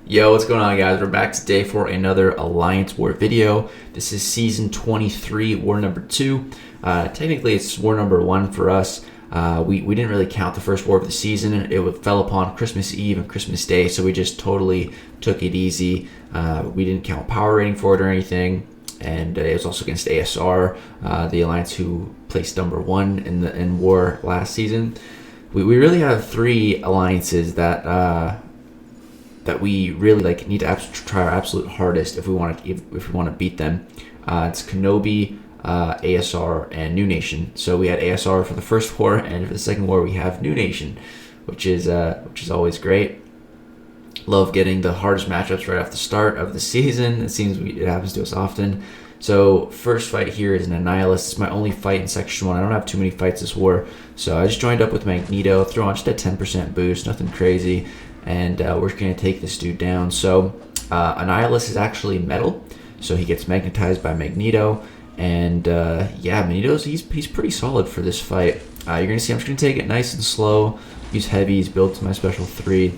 Yo, what's going on, guys? We're back today for another Alliance War video. This is Season 23, War number 2. Technically, it's War number 1 for us. We didn't really count the first war of the season. It fell upon Christmas Eve and Christmas Day, so we just totally took it easy. We didn't count power rating for it or anything. And it was also against ASR, the Alliance who placed number 1 in War last season. We really have 3 alliances that we really need to try our absolute hardest if we want to beat them. It's Kenobi, ASR, and New Nation. So we had ASR for the first war, and for the second war we have New Nation, which is always great. Love getting the hardest matchups right off the start of the season. It seems it happens to us often. So first fight here is an Annihilus. It's my only fight in Section 1. I don't have too many fights this war, so I just joined up with Magneto, throw on just a 10% boost, nothing crazy. And we're going to take this dude down. So Annihilus is actually metal, so he gets magnetized by Magneto. And yeah, Magneto's he's pretty solid for this fight. You're going to see I'm just going to take it nice and slow, use heavies, build to my special 3.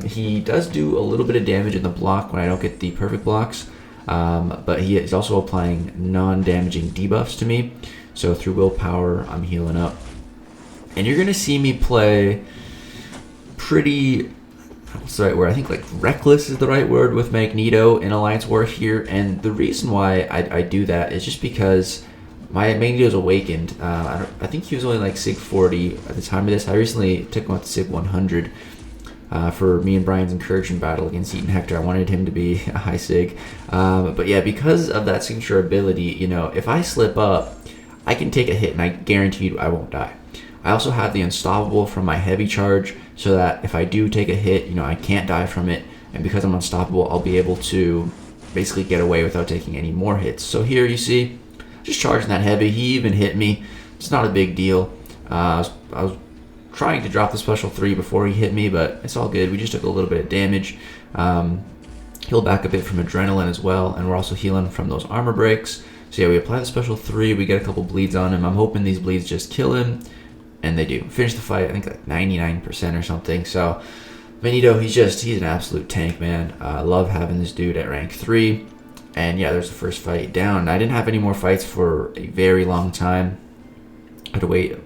He does do a little bit of damage in the block when I don't get the perfect blocks, but he is also applying non-damaging debuffs to me. So through willpower, I'm healing up. And you're going to see me play pretty... What's the right word? I think reckless is the right word with Magneto in Alliance War here, and the reason why I do that is just because my Magneto's awakened. I think he was only Sig 40 at the time of this. I recently took him up to Sig 100 for me and Brian's incursion battle against Eaton Hector. I wanted him to be a high Sig, but yeah, because of that signature ability, if I slip up, I can take a hit and I guarantee you I won't die. I also have the unstoppable from my heavy charge, so that if I do take a hit, I can't die from it, and because I'm unstoppable, I'll be able to basically get away without taking any more hits. So here you see, just charging that heavy. He even hit me. It's not a big deal. I was trying to drop the special 3 before he hit me, but it's all good. We just took a little bit of damage. Healed back a bit from adrenaline as well, and we're also healing from those armor breaks. So yeah, we apply the special 3. We get a couple bleeds on him. I'm hoping these bleeds just kill him. And they do. Finish the fight, I think 99% or something. So Magneto, he's an absolute tank, man. I love having this dude at rank 3. And yeah, there's the first fight down. I didn't have any more fights for a very long time. I had to wait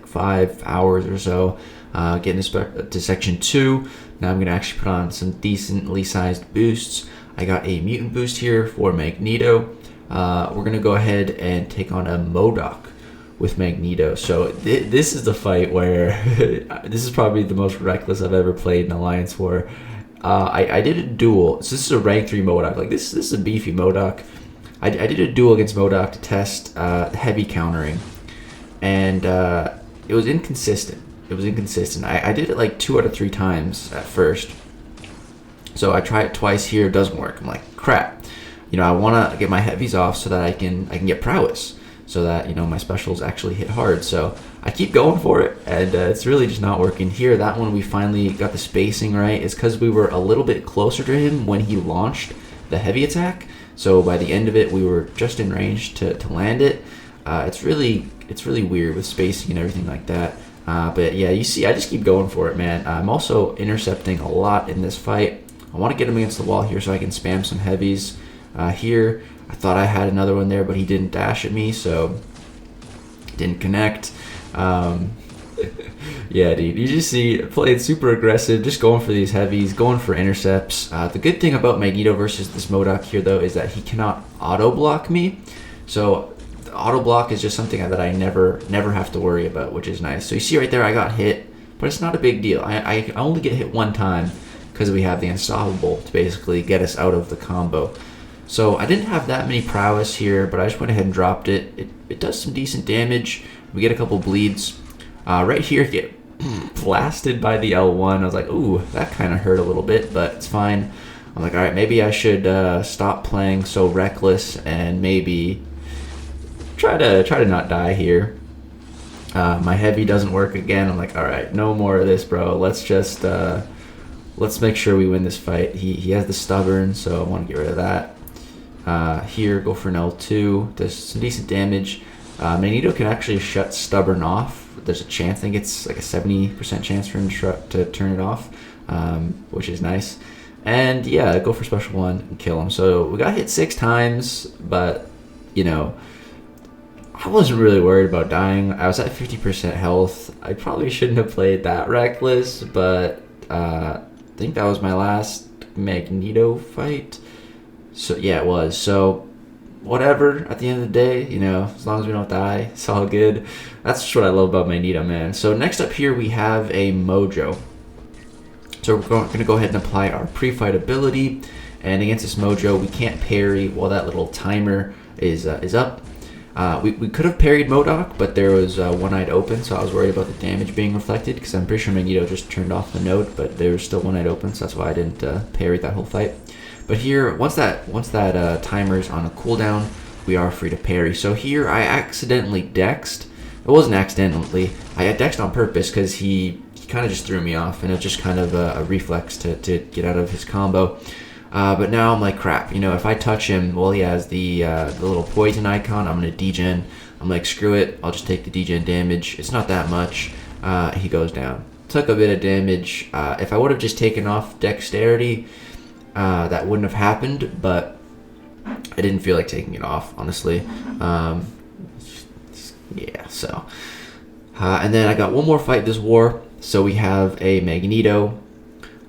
5 hours or so, getting to Section 2. Now I'm going to actually put on some decently sized boosts. I got a mutant boost here for Magneto. We're going to go ahead and take on a MODOK with Magneto. So this is the fight where this is probably the most reckless I've ever played in Alliance War. I did a duel. So this is a rank 3 MODOK. This is a beefy MODOK. I did a duel against MODOK to test heavy countering, and it was inconsistent. I did it 2 out of 3 times at first. So I tried it twice here. It doesn't work. I'm like, crap. I want to get my heavies off so that I can get prowess, so that my specials actually hit hard. So I keep going for it, and it's really just not working here. That one we finally got the spacing right. It's because we were a little bit closer to him when he launched the heavy attack. So by the end of it, we were just in range to land it. It's really weird with spacing and everything like that. But yeah, you see, I just keep going for it, man. I'm also intercepting a lot in this fight. I want to get him against the wall here so I can spam some heavies here. I thought I had another one there, but he didn't dash at me, so didn't connect. Yeah, dude, you just see playing super aggressive, just going for these heavies, going for intercepts. The good thing about Magneto versus this MODOK here, though, is that he cannot auto block me. So the auto block is just something that I never have to worry about, which is nice. So you see right there, I got hit, but it's not a big deal. I only get hit one time because we have the unstoppable to basically get us out of the combo. So I didn't have that many prowess here, but I just went ahead and dropped it. It does some decent damage. We get a couple bleeds. Right here, get blasted by the L1. I was like, ooh, that kind of hurt a little bit, but it's fine. I'm like, all right, maybe I should stop playing so reckless and maybe try to not die here. My heavy doesn't work again. I'm like, all right, no more of this, bro. Let's just let's make sure we win this fight. He has the stubborn, so I want to get rid of that. Here, go for an L2. Does some decent damage. Magneto can actually shut stubborn off. There's a chance, I think it's a 70% chance for him to turn it off, which is nice. And yeah, go for special 1 and kill him. So we got hit 6 times, but you know, I wasn't really worried about dying. I was at 50% health. I probably shouldn't have played that reckless, but I think that was my last Magneto fight. So yeah, it was. So whatever, at the end of the day, you know, as long as we don't die, it's all good. That's just what I love about Magneto, man. So next up here we have a Mojo. So we're going to go ahead and apply our pre-fight ability, and against this Mojo we can't parry while that little timer is up. We could have parried MODOK, but there was one-eyed open, so I was worried about the damage being reflected, because I'm pretty sure Magneto just turned off the node, but there was still one-eyed open, so that's why I didn't parry that whole fight. But here, once that timer's on a cooldown, we are free to parry. So here, I accidentally dexed. It wasn't accidentally. I had dexed on purpose because he kind of just threw me off, and it's just kind of a reflex to get out of his combo. But now I'm like, crap, you know, if I touch him while he has the little poison icon, I'm going to degen. I'm like, screw it, I'll just take the degen damage. It's not that much. He goes down. Took a bit of damage. If I would have just taken off dexterity, that wouldn't have happened, but I didn't feel like taking it off, honestly. Yeah, so. And then I got one more fight this war. So we have a Magneto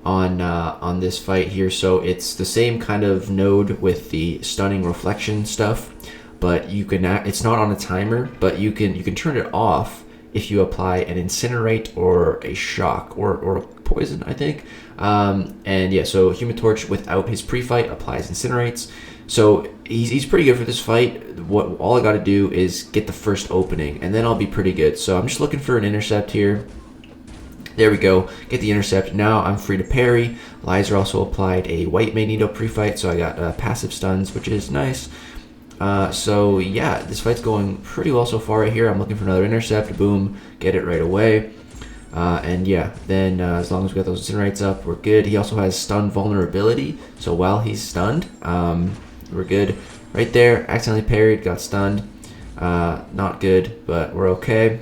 on this fight here. So it's the same kind of node with the stunning reflection stuff, but you can it's not on a timer, but you can turn it off if you apply an incinerate or a shock or a poison, I think. And yeah, so Human Torch without his pre-fight applies incinerates. So he's pretty good for this fight. All I got to do is get the first opening, and then I'll be pretty good. So I'm just looking for an intercept here. There we go. Get the intercept. Now I'm free to parry. Lizer also applied a white Magneto pre-fight, so I got passive stuns, which is nice. So yeah, this fight's going pretty well so far right here. I'm looking for another intercept. Boom. Get it right away. And yeah, then as long as we got those incinerates up, we're good. He also has stun vulnerability, so while he's stunned, we're good. Right there, accidentally parried, got stunned. Not good, but we're okay.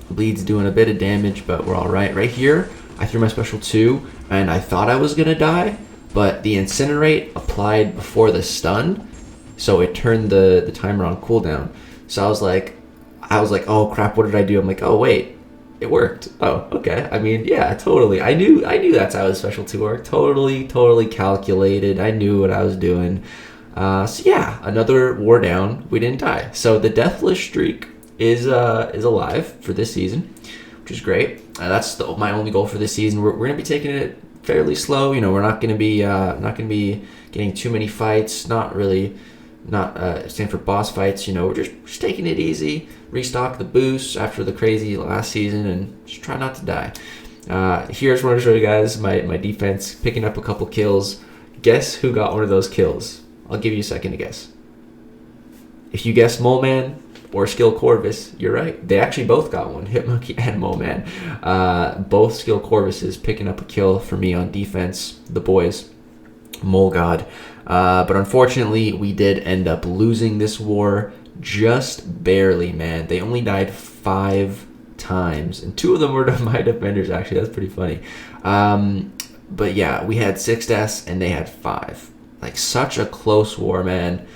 Bleed's doing a bit of damage, but we're all right. Right here, I threw my special 2, and I thought I was gonna die, but the incinerate applied before the stun, so it turned the timer on cooldown. So I was like, oh crap, what did I do? I'm like, oh wait, it worked. Oh, okay. I mean, yeah, totally. I knew that's how his special 2 worked. Totally calculated. I knew what I was doing. So yeah, another war down. We didn't die. So the deathless streak is alive for this season, which is great. That's my only goal for this season. We're gonna be taking it fairly slow. You know, we're not gonna be getting too many fights. Not stand for boss fights. You know, we're just taking it easy. Restock the boosts after the crazy last season, and just try not to die. Here's what I want to show you guys my defense, picking up a couple kills. Guess who got one of those kills? I'll give you a second to guess. If you guessed Mole Man or Skill Corvus, you're right. They actually both got one, Hitmonkey and Mole Man. Both Skill Corvuses picking up a kill for me on defense, the boys. Mole God. But unfortunately, we did end up losing this war just barely, man. They only died 5 times, and 2 of them were to my defenders, actually. That's pretty funny. But yeah, we had 6 deaths, and they had 5. Like, such a close war, man.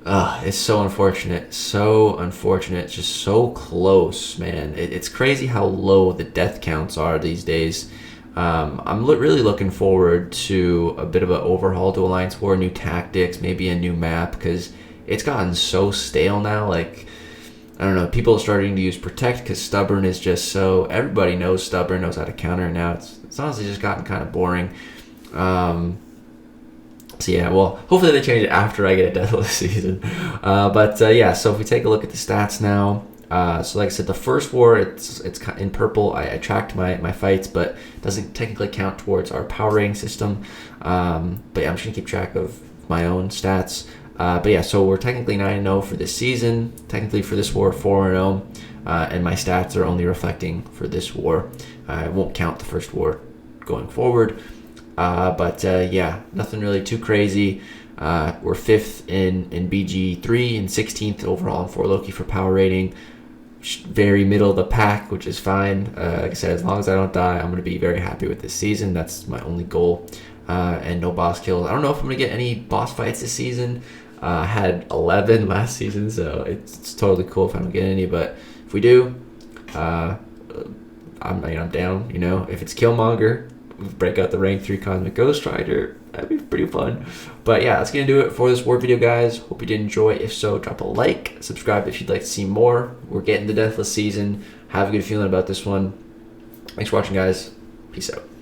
It's so unfortunate. So unfortunate. It's just so close, man. It's crazy how low the death counts are these days. I'm really looking forward to a bit of an overhaul to Alliance War, new tactics, maybe a new map, because it's gotten so stale now. Like, I don't know, people are starting to use Protect because Stubborn is just so... Everybody knows Stubborn, knows how to counter it now. It's honestly just gotten kind of boring. So yeah, well, hopefully they change it after I get a Deathless season. Yeah, so if we take a look at the stats now, so like I said, the first war, it's in purple. I tracked my fights, but it doesn't technically count towards our power rating system. But yeah, I'm just gonna keep track of my own stats. But yeah, so we're technically 9-0 for this season. Technically for this war, 4-0, and my stats are only reflecting for this war. I won't count the first war going forward. Yeah, nothing really too crazy. We're 5th in BG3 and 16th overall in 4 Loki for power rating. very middle of the pack, which is fine. Like I said, as long as I don't die, I'm going to be very happy with this season. That's my only goal. And no boss kills. I don't know if I'm going to get any boss fights this season. I had 11 last season, so it's totally cool if I don't get any. But if we do, I'm down. You know, if it's Killmonger, break out the rank 3 Cosmic Ghost Rider. That'd be pretty fun. But yeah, that's gonna do it for this war video, guys. Hope you did enjoy. If so, drop a like, subscribe if you'd like to see more. We're getting the Deathless season. Have a good feeling about this one. Thanks for watching, guys. Peace out.